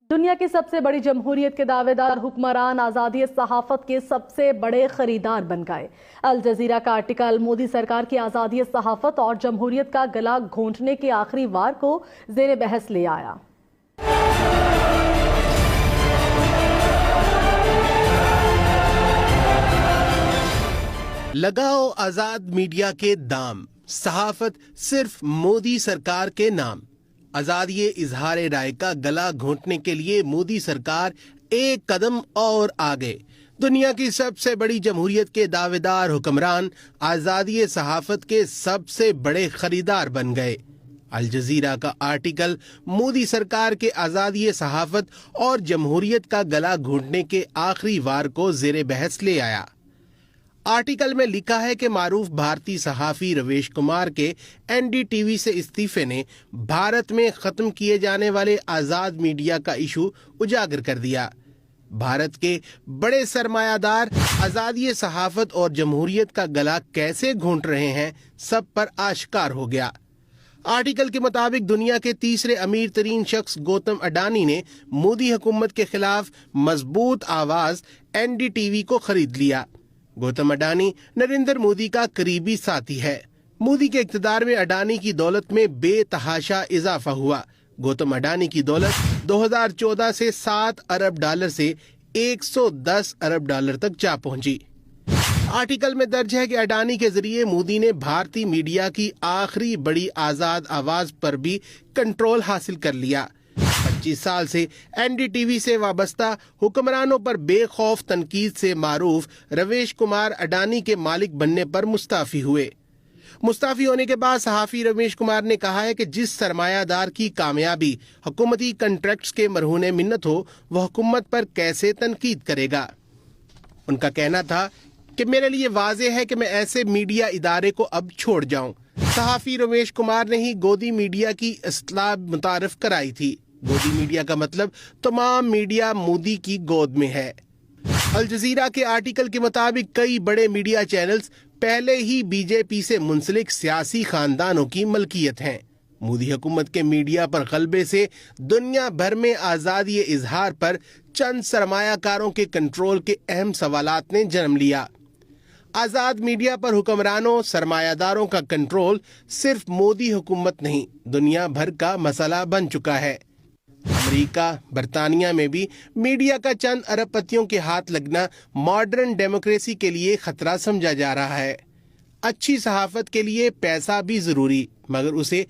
दुनिया की सबसे बड़ी जमहूरियत के दावेदार हुक्मरान आज़ादी सहाफत के सबसे बड़े खरीदार बन गए। अल जजीरा का आर्टिकल मोदी सरकार की आज़ादी सहाफत और जमहूरियत का गला घोंटने के आखिरी वार को ज़ेर बहस ले आया। लगाओ आजाद मीडिया के दाम, सहाफत सिर्फ मोदी सरकार के नाम। आजादी इजहार राय का गला घोंटने के लिए मोदी सरकार एक कदम और आगे। दुनिया की सबसे बड़ी जमहूरियत के दावेदार हुक्मरान आजादी सहाफत के सबसे बड़े खरीदार बन गए। अल जजीरा का आर्टिकल मोदी सरकार के आजादी सहाफत और जमहूरियत का गला घोंटने के आखिरी वार को जेर बहस ले आया। आर्टिकल में लिखा है कि मारूफ भारतीय सहाफी रवेश कुमार के एनडीटीवी से इस्तीफे ने भारत में खत्म किए जाने वाले आजाद मीडिया का इशू उजागर कर दिया। भारत के बड़े सरमायादार आजादी सहाफत और जमहूरियत का गला कैसे घोंट रहे हैं, सब पर आश्कार हो गया। आर्टिकल के मुताबिक दुनिया के तीसरे अमीर तरीन शख्स गौतम अडानी ने मोदी हुकूमत के खिलाफ मजबूत आवाज एनडीटीवी को खरीद लिया। गौतम अडानी नरेंद्र मोदी का करीबी साथी है। मोदी के इक़्तिदार में अडानी की दौलत में बेतहाशा इजाफा हुआ। गौतम अडानी की दौलत 2014 से $7 अरब से $110 अरब तक जा पहुंची। आर्टिकल में दर्ज है कि अडानी के जरिए मोदी ने भारतीय मीडिया की आखिरी बड़ी आजाद आवाज पर भी कंट्रोल हासिल कर लिया। 25 साल से एनडीटीवी से वाबस्ता हुक्मरानों पर बेखौफ तनकीद से मारूफ रवेश कुमार अडानी के मालिक बनने पर मुस्ताफी हुए। मुस्ताफी होने के बाद सहाफी रवेश कुमार ने कहा है कि जिस सरमायादार की कामयाबी हुकूमती कंट्रैक्ट्स के मरहूने मिन्नत हो, वह हुकूमत पर कैसे तनकीद करेगा। उनका कहना था कि मेरे लिए वाज़ेह है कि मैं ऐसे मीडिया इदारे को अब छोड़ जाऊं। सहाफी रवेश कुमार ने ही गोदी मीडिया की इस्लाह मुतारफ कराई थी। गोदी मीडिया का मतलब तमाम मीडिया मोदी की गोद में है। अल जजीरा के आर्टिकल के मुताबिक कई बड़े मीडिया चैनल्स पहले ही बीजेपी से मुंसलिक सियासी खानदानों की मलकियत हैं। मोदी हुकूमत के मीडिया पर गलबे से दुनिया भर में आज़ादी इजहार पर चंद सरमायाकारों के कंट्रोल के अहम सवालात ने जन्म लिया। आज़ाद मीडिया पर हुक्मरानों सरमायादारों का कंट्रोल सिर्फ मोदी हुकूमत नहीं, दुनिया भर का मसला बन चुका है। अमेरिका, बरतानिया में भी मीडिया का चंद अरबपतियों के हाथ लगना मॉडर्न डेमोक्रेसी के लिए खतरा समझा जा रहा है। अच्छी सहाफत के लिए पैसा भी जरूरी, मगर उसे